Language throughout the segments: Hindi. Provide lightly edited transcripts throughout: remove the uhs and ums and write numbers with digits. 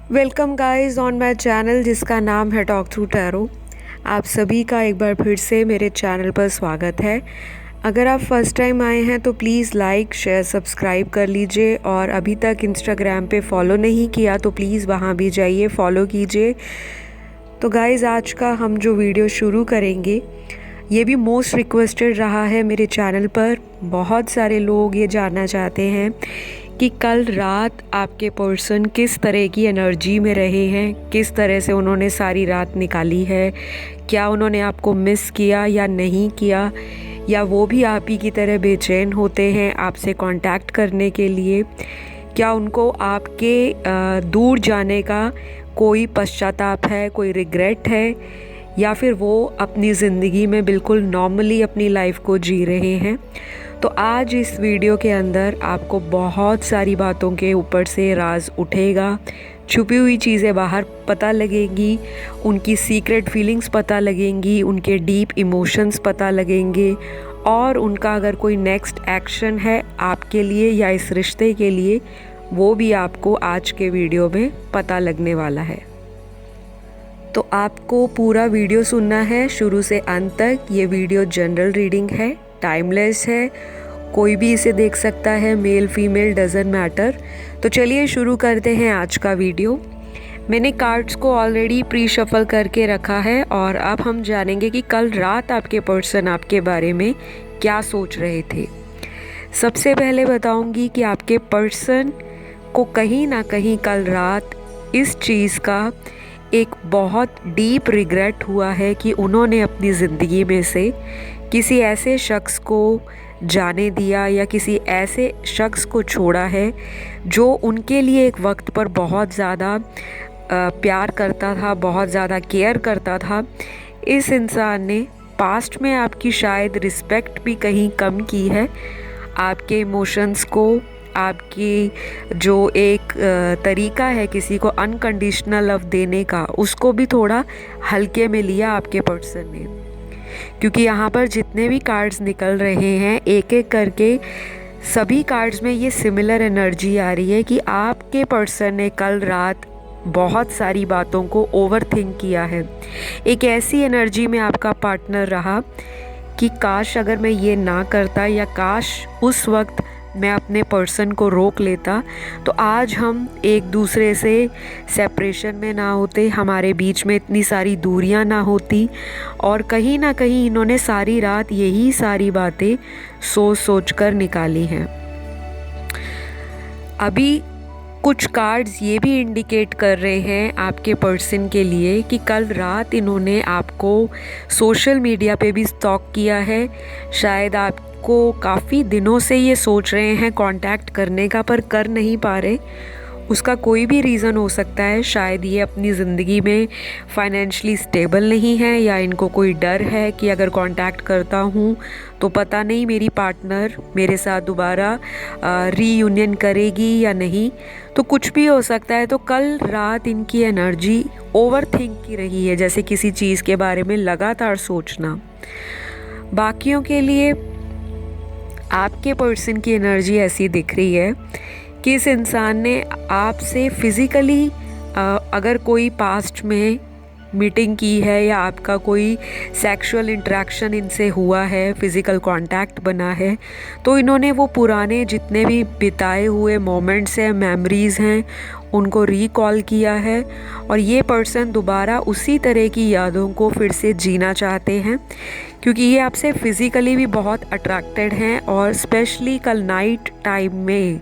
Welcome guys on my channel जिसका नाम है टॉक थ्रू टैरो। आप सभी का एक बार फिर से मेरे चैनल पर स्वागत है। अगर आप फर्स्ट टाइम आए हैं तो प्लीज़ लाइक शेयर सब्सक्राइब कर लीजिए, और अभी तक इंस्टाग्राम पे फॉलो नहीं किया तो प्लीज़ वहाँ भी जाइए, फॉलो कीजिए। तो गाइस आज का हम जो वीडियो शुरू करेंगे ये भी मोस्ट रिक्वेस्टेड रहा है मेरे चैनल पर। बहुत सारे लोग ये जानना चाहते हैं कि कल रात आपके पर्सन किस तरह की एनर्जी में रहे हैं, किस तरह से उन्होंने सारी रात निकाली है, क्या उन्होंने आपको मिस किया या नहीं किया, या वो भी आप ही की तरह बेचैन होते हैं आपसे कांटेक्ट करने के लिए, क्या उनको आपके दूर जाने का कोई पश्चाताप है, कोई रिग्रेट है, या फिर वो अपनी ज़िंदगी में बिल्कुल नॉर्मली अपनी लाइफ को जी रहे हैं। तो आज इस वीडियो के अंदर आपको बहुत सारी बातों के ऊपर से राज उठेगा, छुपी हुई चीज़ें बाहर पता लगेंगी, उनकी सीक्रेट फीलिंग्स पता लगेंगी, उनके डीप इमोशंस पता लगेंगे, और उनका अगर कोई नेक्स्ट एक्शन है आपके लिए या इस रिश्ते के लिए वो भी आपको आज के वीडियो में पता लगने वाला है। तो आपको पूरा वीडियो सुनना है शुरू से अंत तक। ये वीडियो जनरल रीडिंग है, टाइमलेस है, कोई भी इसे देख सकता है, मेल फीमेल डजंट मैटर। तो चलिए शुरू करते हैं आज का वीडियो। मैंने कार्ड्स को ऑलरेडी प्री शफल करके रखा है, और अब हम जानेंगे कि कल रात आपके पर्सन आपके बारे में क्या सोच रहे थे। सबसे पहले बताऊंगी कि आपके पर्सन को कहीं ना कहीं कल रात इस चीज़ का एक बहुत डीप रिग्रेट हुआ है कि उन्होंने अपनी ज़िंदगी में से किसी ऐसे शख्स को जाने दिया या किसी ऐसे शख्स को छोड़ा है जो उनके लिए एक वक्त पर बहुत ज़्यादा प्यार करता था, बहुत ज़्यादा केयर करता था। इस इंसान ने पास्ट में आपकी शायद रिस्पेक्ट भी कहीं कम की है, आपके इमोशंस को, आपकी जो एक तरीका है किसी को अनकंडीशनल लव देने का, उसको भी थोड़ा हल्के में लिया आपके पर्सन ने। क्योंकि यहाँ पर जितने भी कार्ड्स निकल रहे हैं एक एक करके सभी कार्ड्स में ये सिमिलर एनर्जी आ रही है कि आपके पर्सन ने कल रात बहुत सारी बातों को ओवरथिंक किया है। एक ऐसी एनर्जी में आपका पार्टनर रहा कि काश अगर मैं ये ना करता, या काश उस वक्त मैं अपने पर्सन को रोक लेता, तो आज हम एक दूसरे से सेपरेशन में ना होते, हमारे बीच में इतनी सारी दूरियां ना होती। और कहीं ना कहीं इन्होंने सारी रात यही सारी बातें सोच सोच कर निकाली हैं। अभी कुछ कार्ड्स ये भी इंडिकेट कर रहे हैं आपके पर्सन के लिए कि कल रात इन्होंने आपको सोशल मीडिया पे भी स्टॉक किया है। शायद आपको काफ़ी दिनों से ये सोच रहे हैं कांटेक्ट करने का, पर कर नहीं पा रहे। उसका कोई भी रीज़न हो सकता है। शायद ये अपनी ज़िंदगी में फाइनेंशियली स्टेबल नहीं है, या इनको कोई डर है कि अगर कांटेक्ट करता हूँ तो पता नहीं मेरी पार्टनर मेरे साथ दोबारा रीयूनियन करेगी या नहीं। तो कुछ भी हो सकता है। तो कल रात इनकी एनर्जी ओवरथिंक की रही है, जैसे किसी चीज़ के बारे में लगातार सोचना। बाकियों के लिए आपके पर्सन की एनर्जी ऐसी दिख रही है कि इस इंसान ने आपसे फिज़िकली अगर कोई पास्ट में मीटिंग की है, या आपका कोई सेक्सुअल इंटरेक्शन इनसे हुआ है, फ़िज़िकल कांटेक्ट बना है, तो इन्होंने वो पुराने जितने भी बिताए हुए मोमेंट्स हैं, मेमोरीज़ हैं, उनको रिकॉल किया है। और ये पर्सन दोबारा उसी तरह की यादों को फिर से जीना चाहते हैं, क्योंकि ये आपसे फ़िज़िकली भी बहुत अट्रैक्टेड हैं। और स्पेशली कल नाइट टाइम में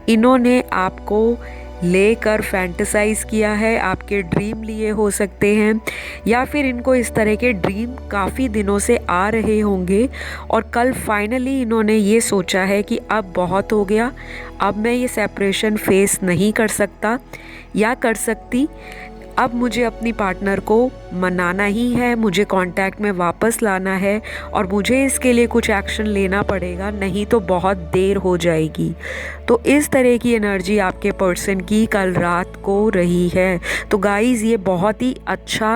इन्होंने आपको लेकर फैंटेसाइज़ किया है, आपके ड्रीम लिए हो सकते हैं, या फिर इनको इस तरह के ड्रीम काफ़ी दिनों से आ रहे होंगे। और कल फाइनली इन्होंने ये सोचा है कि अब बहुत हो गया, अब मैं ये सेपरेशन फेस नहीं कर सकता या कर सकती, अब मुझे अपनी पार्टनर को मनाना ही है, मुझे कांटेक्ट में वापस लाना है, और मुझे इसके लिए कुछ एक्शन लेना पड़ेगा, नहीं तो बहुत देर हो जाएगी। तो इस तरह की एनर्जी आपके पर्सन की कल रात को रही है। तो गाइज़ ये बहुत ही अच्छा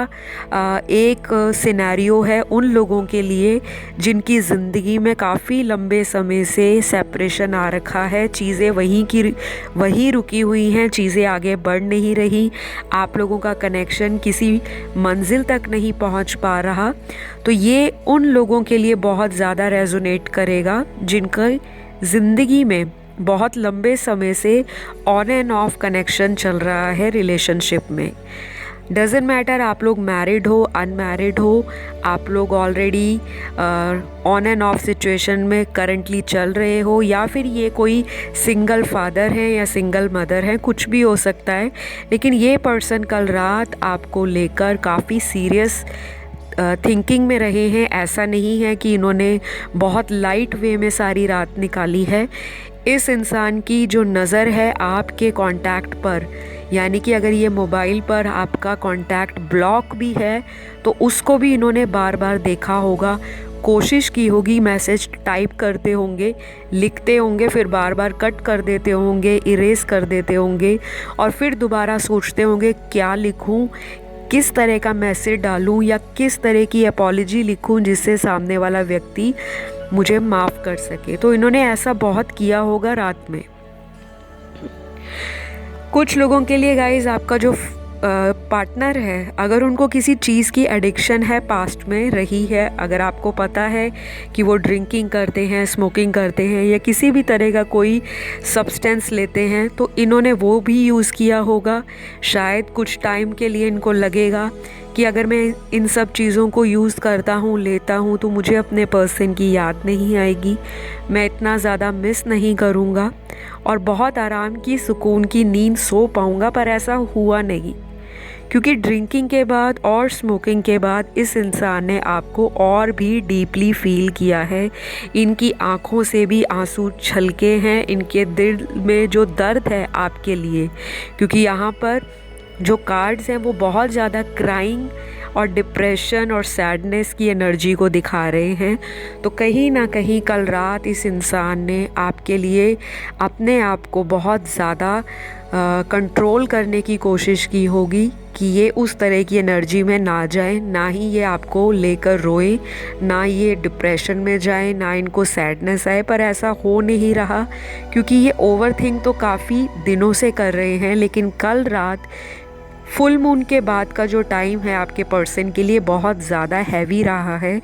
एक सिनेरियो है उन लोगों के लिए जिनकी ज़िंदगी में काफ़ी लंबे समय से सेपरेशन आ रखा है, चीज़ें वहीं रुकी हुई हैं, चीज़ें आगे बढ़ नहीं रही, आप लोगों का कनेक्शन किसी मंजिल तक नहीं पहुंच पा रहा। तो ये उन लोगों के लिए बहुत ज़्यादा रेजोनेट करेगा जिनका ज़िंदगी में बहुत लंबे समय से ऑन एंड ऑफ कनेक्शन चल रहा है रिलेशनशिप में। डजेंट मैटर आप लोग मैरिड हो अनमैरिड हो, आप लोग already on end of situation में करंटली चल रहे हो, या फिर ये कोई सिंगल फादर है या सिंगल मदर है, कुछ भी हो सकता है। लेकिन ये पर्सन कल रात आपको लेकर काफ़ी सीरियस थिंकिंग में रहे हैं। ऐसा नहीं है कि इन्होंने बहुत लाइट वे में सारी रात निकाली है। इस इंसान की जो नज़र है आपके कांटेक्ट पर, यानी कि अगर ये मोबाइल पर आपका कांटेक्ट ब्लॉक भी है तो उसको भी इन्होंने बार बार देखा होगा, कोशिश की होगी, मैसेज टाइप करते होंगे, लिखते होंगे, फिर बार बार कट कर देते होंगे, इरेज कर देते होंगे, और फिर दोबारा सोचते होंगे क्या लिखूं, किस तरह का मैसेज डालूं या किस तरह की अपॉलॉजी लिखूं जिससे सामने वाला व्यक्ति मुझे माफ़ कर सके। तो इन्होंने ऐसा बहुत किया होगा रात में। कुछ लोगों के लिए गाइज आपका जो पार्टनर है, अगर उनको किसी चीज़ की एडिक्शन है, पास्ट में रही है, अगर आपको पता है कि वो ड्रिंकिंग करते हैं, स्मोकिंग करते हैं या किसी भी तरह का कोई सब्सटेंस लेते हैं, तो इन्होंने वो भी यूज़ किया होगा। शायद कुछ टाइम के लिए इनको लगेगा कि अगर मैं इन सब चीज़ों को यूज़ करता हूँ, लेता हूँ, तो मुझे अपने पर्सन की याद नहीं आएगी, मैं इतना ज़्यादा मिस नहीं करूँगा और बहुत आराम की सुकून की नींद सो पाऊँगा। पर ऐसा हुआ नहीं, क्योंकि ड्रिंकिंग के बाद और स्मोकिंग के बाद इस इंसान ने आपको और भी डीपली फील किया है। इनकी आँखों से भी आंसू छलके हैं, इनके दिल में जो दर्द है आपके लिए, क्योंकि यहाँ पर जो कार्ड्स हैं वो बहुत ज़्यादा क्राइंग और डिप्रेशन और सैडनेस की एनर्जी को दिखा रहे हैं। तो कहीं ना कहीं कल रात इस इंसान ने आपके लिए अपने आप को बहुत ज़्यादा कंट्रोल करने की कोशिश की होगी कि ये उस तरह की एनर्जी में ना जाए, ना ही ये आपको लेकर रोए, ना ये डिप्रेशन में जाए, ना इनको सैडनेस आए। पर ऐसा हो नहीं रहा, क्योंकि ये ओवरथिंक तो काफ़ी दिनों से कर रहे हैं। लेकिन कल रात फुल मून के बाद का जो टाइम है आपके पर्सन के लिए बहुत ज़्यादा हैवी रहा है,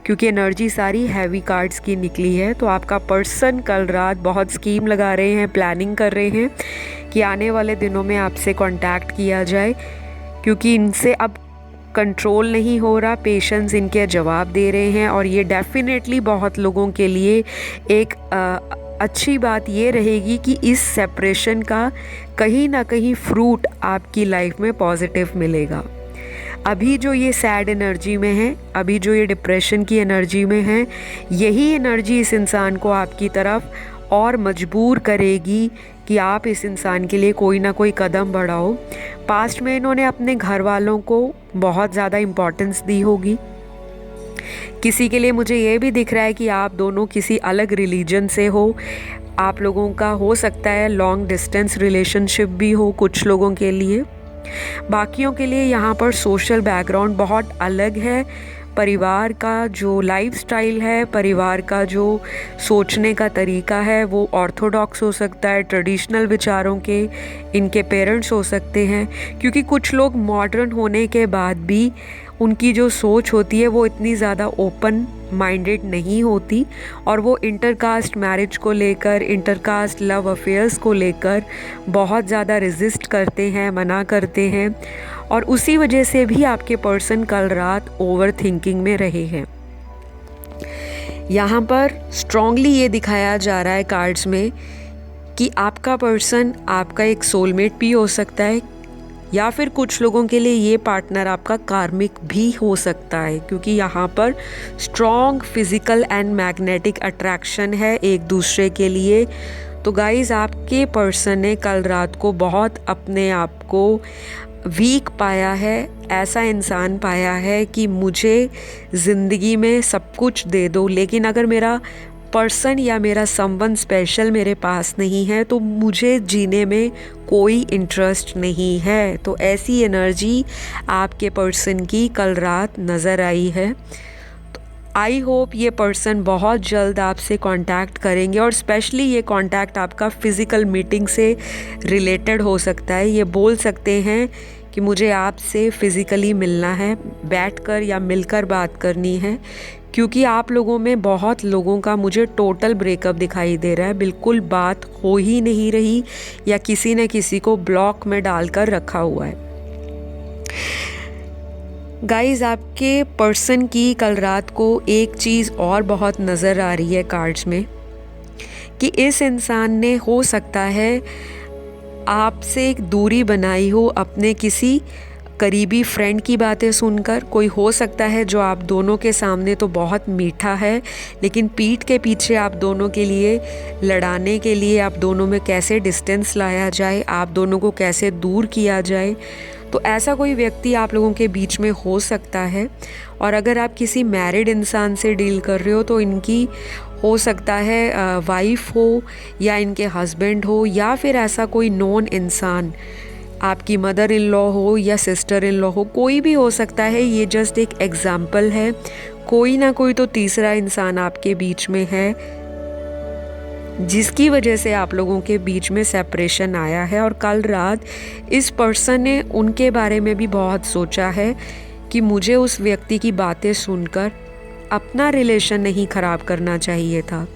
क्योंकि एनर्जी सारी हैवी कार्ड्स की निकली है। तो आपका पर्सन कल रात बहुत स्कीम लगा रहे हैं, प्लानिंग कर रहे हैं कि आने वाले दिनों में आपसे कांटेक्ट किया जाए, क्योंकि इनसे अब कंट्रोल नहीं हो रहा, पेशेंस इनके जवाब दे रहे हैं। और ये डेफिनेटली बहुत लोगों के लिए एक अच्छी बात ये रहेगी कि इस सेपरेशन का कहीं ना कहीं फ्रूट आपकी लाइफ में पॉजिटिव मिलेगा। अभी जो ये सैड एनर्जी में है, अभी जो ये डिप्रेशन की एनर्जी में है, यही एनर्जी इस इंसान को आपकी तरफ और मजबूर करेगी कि आप इस इंसान के लिए कोई ना कोई कदम बढ़ाओ। पास्ट में इन्होंने अपने घर वालों को बहुत ज़्यादा इम्पोर्टेंस दी होगी। किसी के लिए मुझे ये भी दिख रहा है कि आप दोनों किसी अलग रिलीजन से हो, आप लोगों का हो सकता है लॉन्ग डिस्टेंस रिलेशनशिप भी हो कुछ लोगों के लिए। बाकियों के लिए यहाँ पर सोशल बैकग्राउंड बहुत अलग है, परिवार का जो लाइफस्टाइल है, परिवार का जो सोचने का तरीका है वो ऑर्थोडॉक्स हो सकता है, ट्रेडिशनल विचारों के इनके पेरेंट्स हो सकते हैं। क्योंकि कुछ लोग मॉडर्न होने के बाद भी उनकी जो सोच होती है वो इतनी ज़्यादा ओपन माइंडेड नहीं होती, और वो इंटरकास्ट मैरिज को लेकर, इंटरकास्ट लव अफेयर्स को लेकर बहुत ज़्यादा रेजिस्ट करते हैं, मना करते हैं, और उसी वजह से भी आपके पर्सन कल रात ओवर थिंकिंग में रहे हैं। यहाँ पर स्ट्रॉन्गली ये दिखाया जा रहा है कार्ड्स में कि आपका पर्सन आपका एक सोलमेट भी हो सकता है, या फिर कुछ लोगों के लिए ये पार्टनर आपका कार्मिक भी हो सकता है, क्योंकि यहाँ पर strong physical and magnetic attraction है एक दूसरे के लिए। तो गाइज़, आपके पर्सन ने कल रात को बहुत अपने आप को वीक पाया है, ऐसा इंसान पाया है कि मुझे ज़िंदगी में सब कुछ दे दो, लेकिन अगर मेरा पर्सन या मेरा समवन स्पेशल मेरे पास नहीं है तो मुझे जीने में कोई इंटरेस्ट नहीं है। तो ऐसी एनर्जी आपके पर्सन की कल रात नज़र आई है। आई होप ये पर्सन बहुत जल्द आपसे कांटेक्ट करेंगे और स्पेशली ये कांटेक्ट आपका फ़िज़िकल मीटिंग से रिलेटेड हो सकता है। ये बोल सकते हैं कि मुझे आपसे फ़िज़िकली मिलना है, बैठकर या मिलकर बात करनी है, क्योंकि आप लोगों में बहुत लोगों का मुझे टोटल ब्रेकअप दिखाई दे रहा है। बिल्कुल बात हो ही नहीं रही या किसी न किसी को ब्लॉक में डालकर रखा हुआ है। गाइज़, आपके पर्सन की कल रात को एक चीज़ और बहुत नज़र आ रही है कार्ड्स में कि इस इंसान ने हो सकता है आपसे एक दूरी बनाई हो अपने किसी करीबी फ्रेंड की बातें सुनकर। कोई हो सकता है जो आप दोनों के सामने तो बहुत मीठा है, लेकिन पीठ के पीछे आप दोनों के लिए लड़ाने के लिए आप दोनों में कैसे डिस्टेंस लाया जाए, आप दोनों को कैसे दूर किया जाए, तो ऐसा कोई व्यक्ति आप लोगों के बीच में हो सकता है। और अगर आप किसी मैरिड इंसान से डील कर रहे हो तो इनकी हो सकता है वाइफ हो या इनके हस्बैंड हो या फिर ऐसा कोई नॉन इंसान, आपकी मदर इन लॉ हो या सिस्टर इन लॉ हो, कोई भी हो सकता है। ये जस्ट एक एग्जाम्पल है। कोई ना कोई तो तीसरा इंसान आपके बीच में है जिसकी वजह से आप लोगों के बीच में सेपरेशन आया है। और कल रात इस पर्सन ने उनके बारे में भी बहुत सोचा है कि मुझे उस व्यक्ति की बातें सुनकर अपना रिलेशन नहीं ख़राब करना चाहिए था।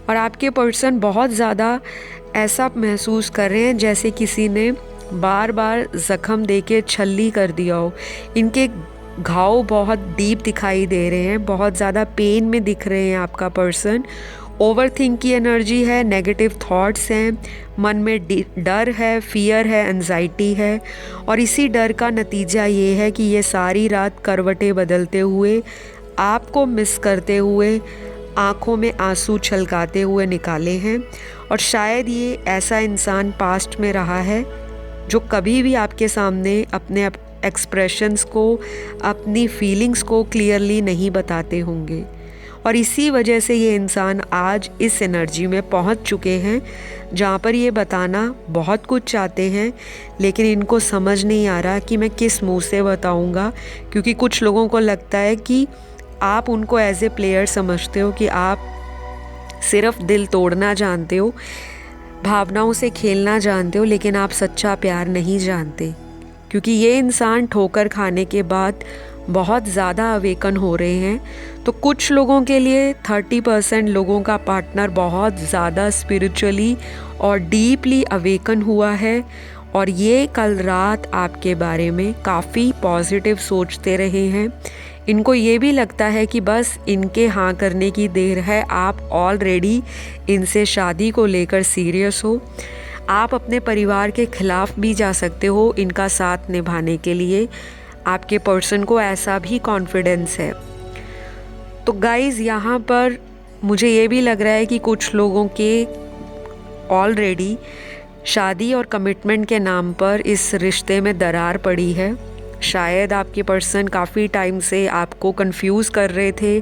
और आपके पर्सन बहुत ज़्यादा ऐसा महसूस कर रहे हैं जैसे किसी ने बार बार ज़ख्म देके छल्ली कर दिया हो। इनके घाव बहुत डीप दिखाई दे रहे हैं, बहुत ज़्यादा पेन में दिख रहे हैं आपका पर्सन। ओवरथिंक की एनर्जी है, नेगेटिव थॉट्स हैं, मन में डर है, फियर है, एंजाइटी है। और इसी डर का नतीजा ये है कि ये सारी रात करवटें बदलते हुए, आपको मिस करते हुए, आँखों में आंसू छलकाते हुए निकाले हैं। और शायद ये ऐसा इंसान पास्ट में रहा है जो कभी भी आपके सामने अपने एक्सप्रेशंस को, अपनी फीलिंग्स को क्लियरली नहीं बताते होंगे। और इसी वजह से ये इंसान आज इस एनर्जी में पहुंच चुके हैं जहाँ पर ये बताना बहुत कुछ चाहते हैं, लेकिन इनको समझ नहीं आ रहा कि मैं किस मुंह से बताऊंगा। क्योंकि कुछ लोगों को लगता है कि आप उनको एज ए प्लेयर समझते हो, कि आप सिर्फ दिल तोड़ना जानते हो, भावनाओं से खेलना जानते हो, लेकिन आप सच्चा प्यार नहीं जानते। क्योंकि ये इंसान ठोकर खाने के बाद बहुत ज़्यादा अवेकन हो रहे हैं। तो कुछ लोगों के लिए 30% लोगों का पार्टनर बहुत ज़्यादा स्पिरिचुअली और डीपली अवेकन हुआ है और ये कल रात आपके बारे में काफ़ी पॉजिटिव सोचते रहे हैं। इनको ये भी लगता है कि बस इनके हाँ करने की देर है। आप ऑलरेडी इनसे शादी को लेकर सीरियस हो। आप अपने परिवार के खिलाफ भी जा सकते हो इनका साथ निभाने के लिए। आपके पर्सन को ऐसा भी कॉन्फिडेंस है। तो गाइज़, यहाँ पर मुझे ये भी लग रहा है कि कुछ लोगों के ऑलरेडी शादी और कमिटमेंट के नाम पर इस रिश्ते में दरार पड़ी है। शायद आपके पर्सन काफ़ी टाइम से आपको कंफ्यूज कर रहे थे,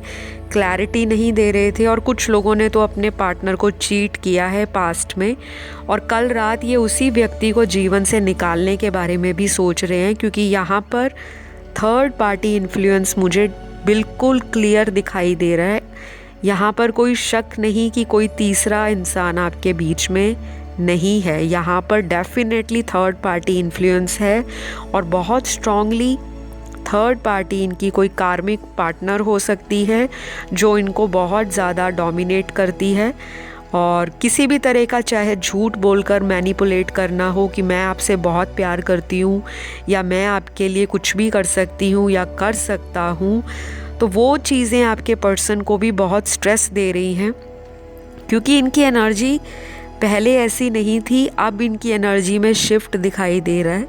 क्लैरिटी नहीं दे रहे थे। और कुछ लोगों ने तो अपने पार्टनर को चीट किया है पास्ट में, और कल रात ये उसी व्यक्ति को जीवन से निकालने के बारे में भी सोच रहे हैं। क्योंकि यहाँ पर थर्ड पार्टी इन्फ्लुएंस मुझे बिल्कुल क्लियर दिखाई दे रहा है। यहाँ पर कोई शक नहीं कि कोई तीसरा इंसान आपके बीच में नहीं है। यहाँ पर डेफिनेटली थर्ड पार्टी इन्फ्लुएंस है और बहुत स्ट्रांगली थर्ड पार्टी इनकी कोई कार्मिक पार्टनर हो सकती है जो इनको बहुत ज़्यादा डोमिनेट करती है। और किसी भी तरह का चाहे झूठ बोलकर मैनिपुलेट करना हो कि मैं आपसे बहुत प्यार करती हूँ या मैं आपके लिए कुछ भी कर सकती हूँ या कर सकता हूँ, तो वो चीज़ें आपके पर्सन को भी बहुत स्ट्रेस दे रही हैं। क्योंकि इनकी एनर्जी पहले ऐसी नहीं थी, अब इनकी एनर्जी में शिफ्ट दिखाई दे रहा है।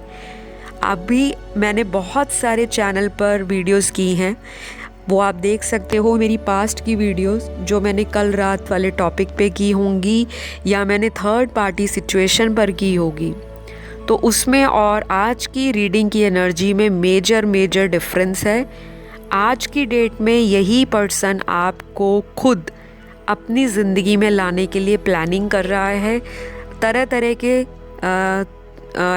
अभी मैंने बहुत सारे चैनल पर वीडियोस की हैं, वो आप देख सकते हो। मेरी पास्ट की वीडियोस जो मैंने कल रात वाले टॉपिक पे की होंगी या मैंने थर्ड पार्टी सिचुएशन पर की होगी, तो उसमें और आज की रीडिंग की एनर्जी में मेजर डिफरेंस है। आज की डेट में यही पर्सन आपको खुद अपनी ज़िंदगी में लाने के लिए प्लानिंग कर रहा है। तरह तरह के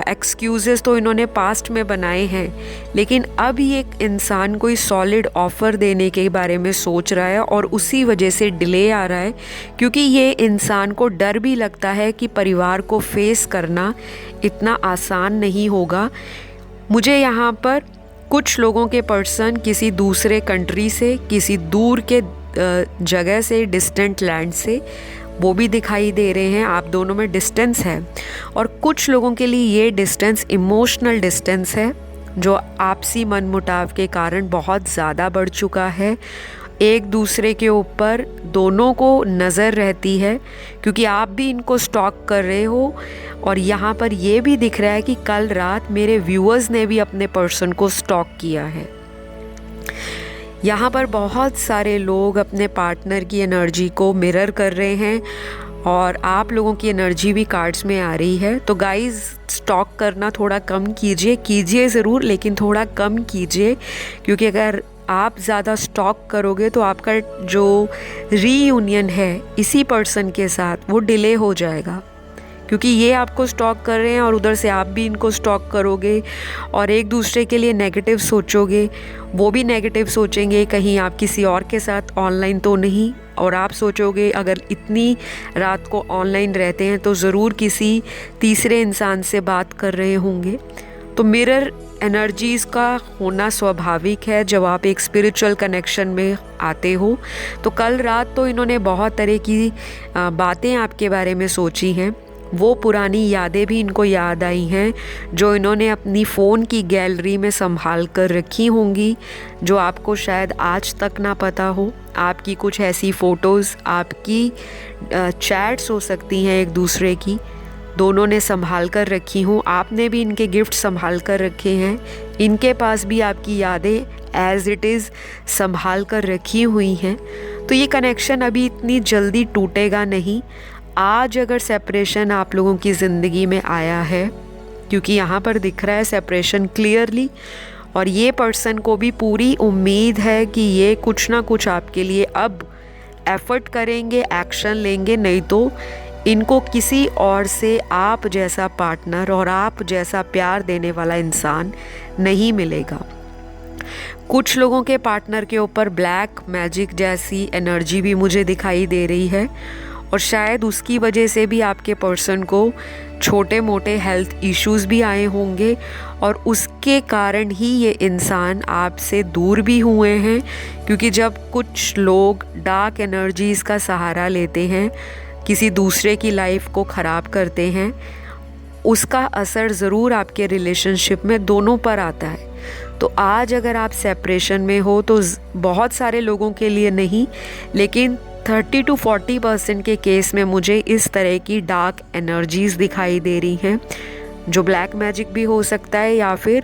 एक्सक्यूज़ेस तो इन्होंने पास्ट में बनाए हैं, लेकिन अब ये एक इंसान कोई सॉलिड ऑफ़र देने के बारे में सोच रहा है और उसी वजह से डिले आ रहा है, क्योंकि ये इंसान को डर भी लगता है कि परिवार को फेस करना इतना आसान नहीं होगा। मुझे यहाँ पर कुछ लोगों के पर्सन किसी दूसरे कंट्री से, किसी दूर के जगह से, डिस्टेंट लैंड से, वो भी दिखाई दे रहे हैं। आप दोनों में डिस्टेंस है और कुछ लोगों के लिए ये डिस्टेंस इमोशनल डिस्टेंस है, जो आपसी मनमुटाव के कारण बहुत ज़्यादा बढ़ चुका है। एक दूसरे के ऊपर दोनों को नज़र रहती है, क्योंकि आप भी इनको स्टॉक कर रहे हो। और यहाँ पर ये भी दिख रहा है कि कल रात मेरे व्यूअर्स ने भी अपने पर्सन को स्टॉक किया है। यहाँ पर बहुत सारे लोग अपने पार्टनर की एनर्जी को मिरर कर रहे हैं और आप लोगों की एनर्जी भी कार्ड्स में आ रही है। तो गाइस, स्टॉक करना थोड़ा कम कीजिए ज़रूर, लेकिन थोड़ा कम कीजिए, क्योंकि अगर आप ज़्यादा स्टॉक करोगे तो आपका जो रीयूनियन है इसी पर्सन के साथ वो डिले हो जाएगा, क्योंकि ये आपको स्टॉक कर रहे हैं और उधर से आप भी इनको स्टॉक करोगे और एक दूसरे के लिए नेगेटिव सोचोगे, वो भी नेगेटिव सोचेंगे कहीं आप किसी और के साथ ऑनलाइन तो नहीं, और आप सोचोगे अगर इतनी रात को ऑनलाइन रहते हैं तो ज़रूर किसी तीसरे इंसान से बात कर रहे होंगे। तो मिरर एनर्जीज़ का होना स्वाभाविक है जब आप एक स्पिरिचुअल कनेक्शन में आते हो। तो कल रात तो इन्होंने बहुत तरह की बातें आपके बारे में सोची हैं, वो पुरानी यादें भी इनको याद आई हैं जो इन्होंने अपनी फ़ोन की गैलरी में संभाल कर रखी होंगी, जो आपको शायद आज तक ना पता हो। आपकी कुछ ऐसी फ़ोटोज़, आपकी चैट्स हो सकती हैं एक दूसरे की, दोनों ने संभाल कर रखी हूँ। आपने भी इनके गिफ्ट संभाल कर रखे हैं, इनके पास भी आपकी यादें एज़ इट इज़ संभाल कर रखी हुई हैं। तो ये कनेक्शन अभी इतनी जल्दी टूटेगा नहीं। आज अगर सेपरेशन आप लोगों की ज़िंदगी में आया है, क्योंकि यहाँ पर दिख रहा है सेपरेशन क्लियरली, और ये पर्सन को भी पूरी उम्मीद है कि ये कुछ ना कुछ आपके लिए अब एफ़र्ट करेंगे, एक्शन लेंगे, नहीं तो इनको किसी और से आप जैसा पार्टनर और आप जैसा प्यार देने वाला इंसान नहीं मिलेगा। कुछ लोगों के पार्टनर के ऊपर ब्लैक मैजिक जैसी एनर्जी भी मुझे दिखाई दे रही है, और शायद उसकी वजह से भी आपके पर्सन को छोटे मोटे हेल्थ इश्यूज़ भी आए होंगे, और उसके कारण ही ये इंसान आपसे दूर भी हुए हैं। क्योंकि जब कुछ लोग डार्क एनर्जीज़ का सहारा लेते हैं, किसी दूसरे की लाइफ को ख़राब करते हैं, उसका असर ज़रूर आपके रिलेशनशिप में दोनों पर आता है। तो आज अगर आप सेपरेशन में हो तो बहुत सारे लोगों के लिए नहीं, लेकिन 30 to 40% के केस में मुझे इस तरह की डार्क एनर्जीज़ दिखाई दे रही हैं, जो ब्लैक मैजिक भी हो सकता है, या फिर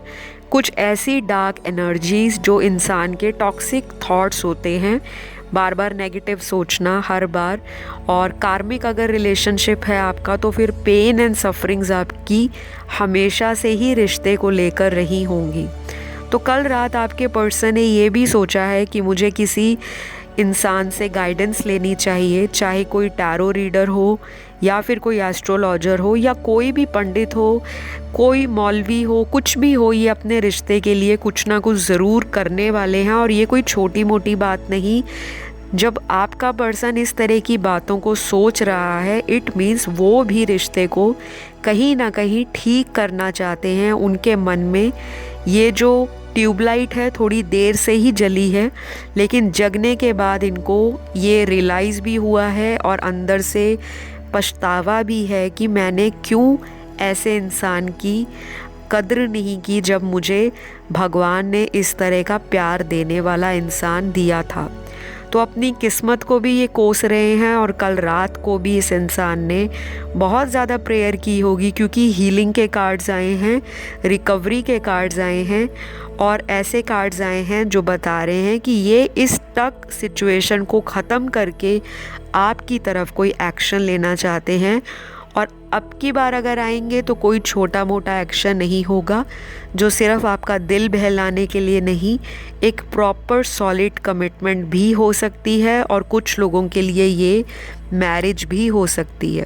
कुछ ऐसी डार्क एनर्जीज़ जो इंसान के टॉक्सिक थॉट्स होते हैं, बार बार नेगेटिव सोचना हर बार। और कार्मिक अगर रिलेशनशिप है आपका, तो फिर पेन एंड सफरिंग्स आपकी हमेशा से ही रिश्ते को लेकर रही होंगी। तो कल रात आपके पर्सन ने ये भी सोचा है कि मुझे किसी इंसान से गाइडेंस लेनी चाहिए, चाहे कोई टैरो रीडर हो या फिर कोई एस्ट्रोलॉजर हो या कोई भी पंडित हो, कोई मौलवी हो, कुछ भी हो, ये अपने रिश्ते के लिए कुछ ना कुछ ज़रूर करने वाले हैं। और ये कोई छोटी मोटी बात नहीं। जब आपका पर्सन इस तरह की बातों को सोच रहा है, इट मीन्स वो भी रिश्ते को कहीं ना कहीं ठीक करना चाहते हैं। उनके मन में ये जो ट्यूबलाइट है थोड़ी देर से ही जली है, लेकिन जगने के बाद इनको ये रियलाइज़ भी हुआ है और अंदर से पछतावा भी है कि मैंने क्यों ऐसे इंसान की कद्र नहीं की जब मुझे भगवान ने इस तरह का प्यार देने वाला इंसान दिया था। तो अपनी किस्मत को भी ये कोस रहे हैं, और कल रात को भी इस इंसान ने बहुत ज़्यादा प्रेयर की होगी, क्योंकि हीलिंग के कार्ड्स आए हैं, रिकवरी के कार्ड्स आए हैं, और ऐसे कार्ड्स आए हैं जो बता रहे हैं कि ये इस तक सिचुएशन को ख़त्म करके आपकी तरफ कोई एक्शन लेना चाहते हैं। और अब की बार अगर आएंगे तो कोई छोटा मोटा एक्शन नहीं होगा, जो सिर्फ आपका दिल बहलाने के लिए नहीं, एक प्रॉपर सॉलिड कमिटमेंट भी हो सकती है और कुछ लोगों के लिए ये मैरिज भी हो सकती है,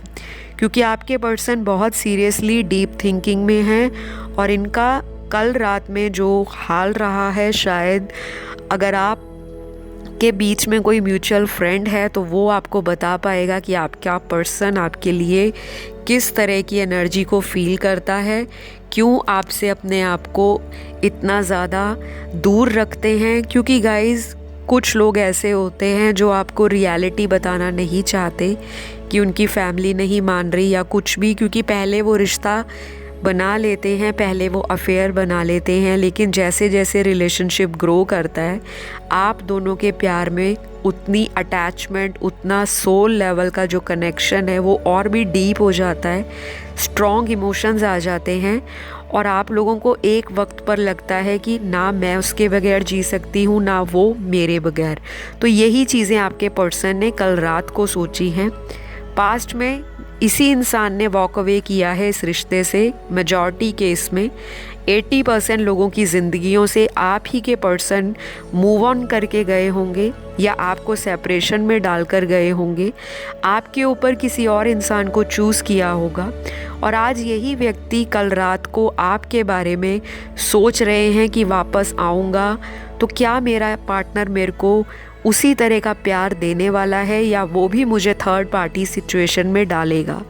क्योंकि आपके पर्सन बहुत सीरियसली डीप थिंकिंग में हैं और इनका कल रात में जो हाल रहा है, शायद अगर आप के बीच में कोई म्यूचुअल फ्रेंड है तो वो आपको बता पाएगा कि आपका पर्सन आपके लिए किस तरह की एनर्जी को फील करता है, क्यों आपसे अपने आप को इतना ज़्यादा दूर रखते हैं। क्योंकि गाइज़ कुछ लोग ऐसे होते हैं जो आपको रियलिटी बताना नहीं चाहते कि उनकी फैमिली नहीं मान रही या कुछ भी, क्योंकि पहले वो रिश्ता बना लेते हैं, पहले वो अफेयर बना लेते हैं, लेकिन जैसे जैसे रिलेशनशिप ग्रो करता है आप दोनों के प्यार में उतनी अटैचमेंट, उतना सोल लेवल का जो कनेक्शन है वो और भी डीप हो जाता है, स्ट्रॉन्ग इमोशंस आ जाते हैं और आप लोगों को एक वक्त पर लगता है कि ना मैं उसके बगैर जी सकती हूँ ना वो मेरे बगैर। तो यही चीज़ें आपके पर्सन ने कल रात को सोची हैं। पास्ट में इसी इंसान ने वॉक अवे किया है इस रिश्ते से। मेजॉरिटी केस में 80% लोगों की ज़िंदगियों से आप ही के पर्सन मूव ऑन करके गए होंगे या आपको सेपरेशन में डालकर गए होंगे, आपके ऊपर किसी और इंसान को चूज़ किया होगा और आज यही व्यक्ति कल रात को आपके बारे में सोच रहे हैं कि वापस आऊँगा तो क्या मेरा पार्टनर मेरे को उसी तरह का प्यार देने वाला है या वो भी मुझे थर्ड पार्टी सिचुएशन में डालेगा।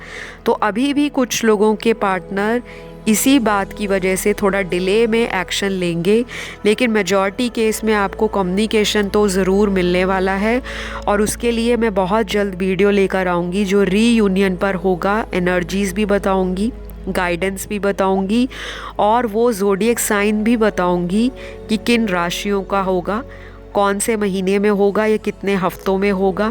तो अभी भी कुछ लोगों के पार्टनर इसी बात की वजह से थोड़ा डिले में एक्शन लेंगे, लेकिन मेजॉरिटी केस में आपको कम्युनिकेशन तो ज़रूर मिलने वाला है और उसके लिए मैं बहुत जल्द वीडियो लेकर आऊँगी जो रीयूनियन पर होगा। एनर्जीज़ भी बताऊँगी, गाइडेंस भी बताऊँगी और वो ज़ोडिएक साइन भी बताऊँगी कि किन राशियों का होगा, कौन से महीने में होगा या कितने हफ्तों में होगा,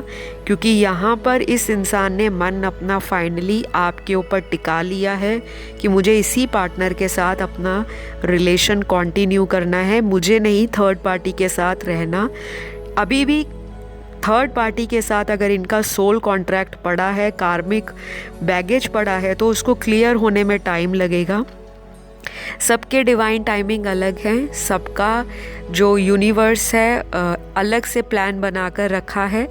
क्योंकि यहाँ पर इस इंसान ने मन अपना फाइनली आपके ऊपर टिका लिया है कि मुझे इसी पार्टनर के साथ अपना रिलेशन कंटिन्यू करना है, मुझे नहीं थर्ड पार्टी के साथ रहना। अभी भी थर्ड पार्टी के साथ अगर इनका सोल कॉन्ट्रैक्ट पड़ा है, कार्मिक बैगेज पड़ा है, तो उसको क्लियर होने में टाइम लगेगा। सबके डिवाइन टाइमिंग अलग है, सबका जो यूनिवर्स है अलग से प्लान बनाकर रखा है।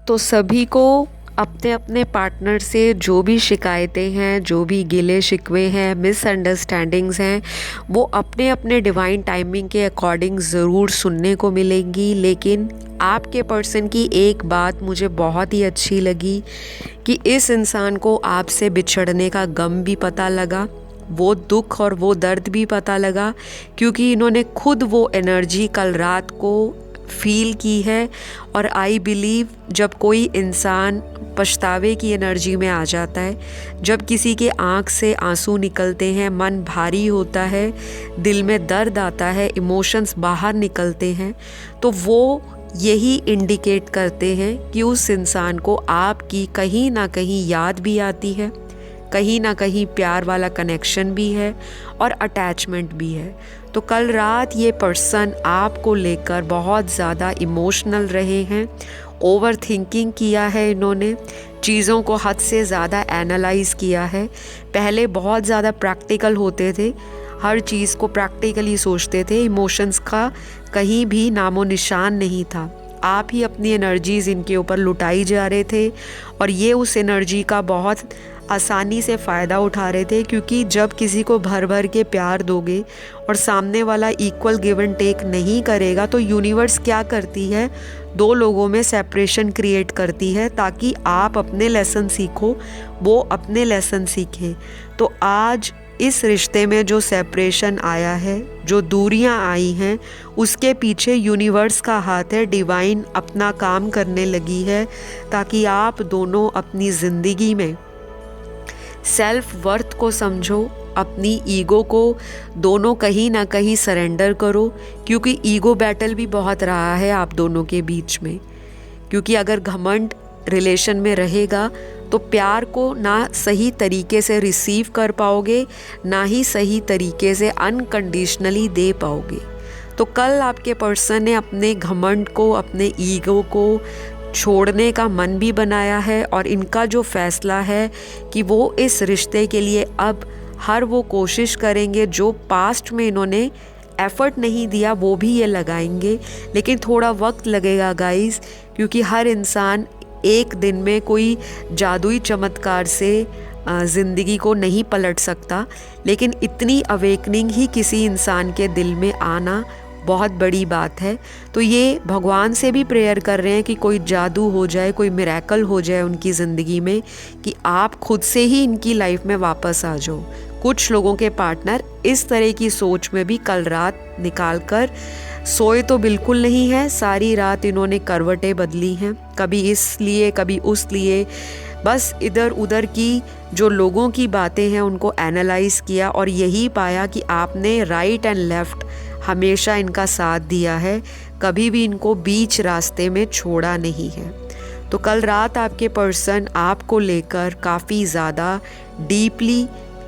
तो सभी को अपने अपने पार्टनर से जो भी शिकायतें हैं, जो भी गिले शिकवे हैं, मिसअंडरस्टैंडिंग्स हैं, वो अपने अपने डिवाइन टाइमिंग के अकॉर्डिंग ज़रूर सुनने को मिलेंगी। लेकिन आपके पर्सन की एक बात मुझे बहुत ही अच्छी लगी कि इस इंसान को आपसे बिछड़ने का गम भी पता लगा, वो दुख और वो दर्द भी पता लगा, क्योंकि इन्होंने खुद वो एनर्जी कल रात को फील की है। और आई बिलीव जब कोई इंसान पछतावे की एनर्जी में आ जाता है, जब किसी के आँख से आंसू निकलते हैं, मन भारी होता है, दिल में दर्द आता है, इमोशंस बाहर निकलते हैं, तो वो यही इंडिकेट करते हैं कि उस इंसान को आपकी कहीं ना कहीं याद भी आती है, कहीं ना कहीं प्यार वाला कनेक्शन भी है और अटैचमेंट भी है। तो कल रात ये पर्सन आपको लेकर बहुत ज़्यादा इमोशनल रहे हैं, ओवर थिंकिंग किया है, इन्होंने चीज़ों को हद से ज़्यादा एनालाइज़ किया है। पहले बहुत ज़्यादा प्रैक्टिकल होते थे, हर चीज़ को प्रैक्टिकली सोचते थे, इमोशंस का कहीं भी नामो निशान नहीं था। आप ही अपनी एनर्जीज़ इनके ऊपर लुटाई जा रहे थे और ये उस एनर्जी का बहुत आसानी से फ़ायदा उठा रहे थे, क्योंकि जब किसी को भर भर के प्यार दोगे और सामने वाला इक्वल गिव एंड टेक नहीं करेगा तो यूनिवर्स क्या करती है, दो लोगों में सेपरेशन क्रिएट करती है ताकि आप अपने लेसन सीखो, वो अपने लेसन सीखें। तो आज इस रिश्ते में जो सेपरेशन आया है, जो दूरियां आई हैं, उसके पीछे यूनिवर्स का हाथ है, डिवाइन अपना काम करने लगी है ताकि आप दोनों अपनी ज़िंदगी में सेल्फ वर्थ को समझो, अपनी ईगो को दोनों कहीं ना कहीं सरेंडर करो, क्योंकि ईगो बैटल भी बहुत रहा है आप दोनों के बीच में। क्योंकि अगर घमंड रिलेशन में रहेगा तो प्यार को ना सही तरीके से रिसीव कर पाओगे, ना ही सही तरीके से अनकंडीशनली दे पाओगे। तो कल आपके पर्सन ने अपने घमंड को, अपने ईगो को छोड़ने का मन भी बनाया है और इनका जो फ़ैसला है कि वो इस रिश्ते के लिए अब हर वो कोशिश करेंगे जो पास्ट में इन्होंने एफ़र्ट नहीं दिया वो भी ये लगाएंगे। लेकिन थोड़ा वक्त लगेगा गाइस, क्योंकि हर इंसान एक दिन में कोई जादुई चमत्कार से ज़िंदगी को नहीं पलट सकता, लेकिन इतनी अवेकनिंग ही किसी इंसान के दिल में आना बहुत बड़ी बात है। तो ये भगवान से भी प्रेयर कर रहे हैं कि कोई जादू हो जाए, कोई मिरेकल हो जाए उनकी ज़िंदगी में, कि आप खुद से ही इनकी लाइफ में वापस आ जाओ। कुछ लोगों के पार्टनर इस तरह की सोच में भी कल रात निकाल कर सोए तो बिल्कुल नहीं है। सारी रात इन्होंने करवटें बदली हैं, कभी इस लिए कभी उस लिए, बस इधर उधर की जो लोगों की बातें हैं उनको एनालाइज़ किया और यही पाया कि आपने राइट एंड लेफ़्ट हमेशा इनका साथ दिया है, कभी भी इनको बीच रास्ते में छोड़ा नहीं है। तो कल रात आपके पर्सन आपको लेकर काफ़ी ज़्यादा डीपली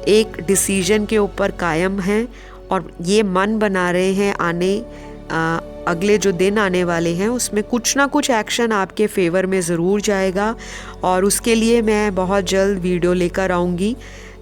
एक डिसीजन के ऊपर कायम हैं और ये मन बना रहे हैं अगले जो दिन आने वाले हैं उसमें कुछ ना कुछ एक्शन आपके फेवर में ज़रूर जाएगा। और उसके लिए मैं बहुत जल्द वीडियो लेकर आऊँगी।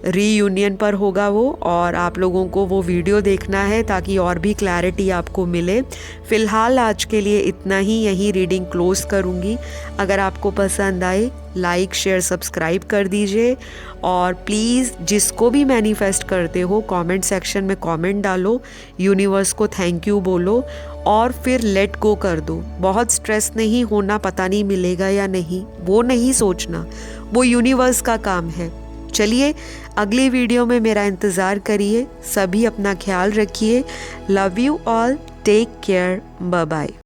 रीयूनियन पर होगा वो, और आप लोगों को वो वीडियो देखना है ताकि और भी क्लैरिटी आपको मिले। फ़िलहाल आज के लिए इतना ही, यहीं रीडिंग क्लोज़ करूँगी। अगर आपको पसंद आए लाइक शेयर सब्सक्राइब कर दीजिए, और प्लीज़ जिसको भी मैनिफेस्ट करते हो कमेंट सेक्शन में कमेंट डालो, यूनिवर्स को थैंक यू बोलो और फिर लेट गो कर दो। बहुत स्ट्रेस नहीं होना, पता नहीं मिलेगा या नहीं, वो नहीं सोचना, वो यूनिवर्स का काम है। चलिए अगली वीडियो में मेरा इंतज़ार करिए। सभी अपना ख्याल रखिए। Love you all, take care, bye bye.